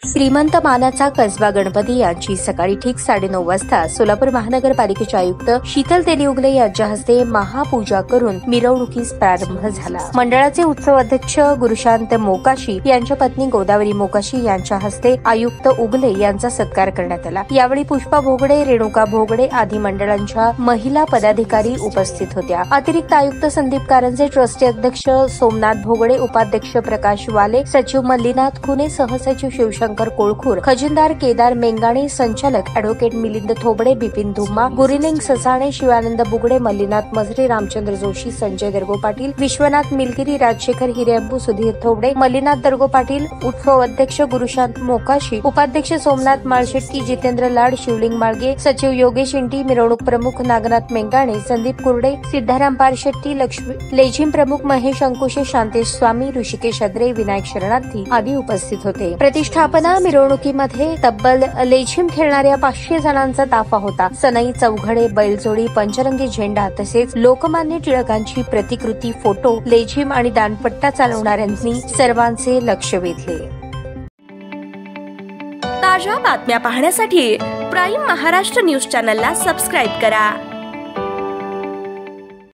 श्रीमंत मानाचा कसबा गणपती यांची सकाळी ठीक 9:30 वाजता सोलापूर महानगरपालिकेचे आयुक्त शीतल तेलीउगले यांच्या हस्ते महापूजा करून मिरवणुकीस प्रारंभ झाला। मंडळाचे उत्सव अध्यक्ष गुरुशांत मोकाशी यांच्या पत्नी गोदावरी मोकाशी यांच्या हस्ते आयुक्त उगले यांचा सत्कार करण्यात आला। यावेळी पुष्पा भोगडे, रेणुका भोगडे आदी मंडळांच्या महिला पदाधिकारी उपस्थित होत्या। अतिरिक्त आयुक्त संदीप कारंजे, ट्रस्टी अध्यक्ष सोमनाथ भोगडे, उपाध्यक्ष प्रकाश वाले, सचिव मल्लीनाथ खुने, सहसचिव शिवशंकर कोळखूर, खजिनदार केदार मेंगाणे, संचालक अॅडव्होकेट मिलिंद थोबडे, बिपिन धुम्मा, गुरिलिंग ससाणे, शिवानंद बुगडे, मल्लीनाथ मजरे, रामचंद्र जोशी, संजय दर्गो पाटील, विश्वनाथ मिलगिरी, राजशेखर हिरेअंबू, सुधीर थोबडे, मल्लीनाथ दर्गो पाटील, उत्सव अध्यक्ष गुरुशांत मोकाशी, उपाध्यक्ष सोमनाथ माळशेट्टी, जितेंद्र लाड, शिवलिंग माळगे, सचिव योगेश इंटी, मिरवणूक प्रमुख नागनाथ मेंगाणे, संदीप कुर्डे, सिद्धाराम पारशेट्टी, लेझिम प्रमुख महेश अंकुशे, शांतेश स्वामी, ऋषिकेश अद्रे, विनायक शरणार्थी आदी उपस्थित होते। प्रतिष्ठापना मिरवणुकीमध्ये तब्बल लेझिम खेळणाऱ्या 500 जणांचा ताफा होता। सनई, चौघडे, बैलजोडी, पंचरंगी झेंडा तसेच लोकमान्य टिळकांची प्रतिकृती, फोटो, लेझिम आणि दांडपट्टा चालवणाऱ्यांनी सर्वांचे लक्ष वेधले। ताज्या बातम्या पाहण्यासाठी प्राईम महाराष्ट्र न्यूज चॅनलला सबस्क्राईब करा।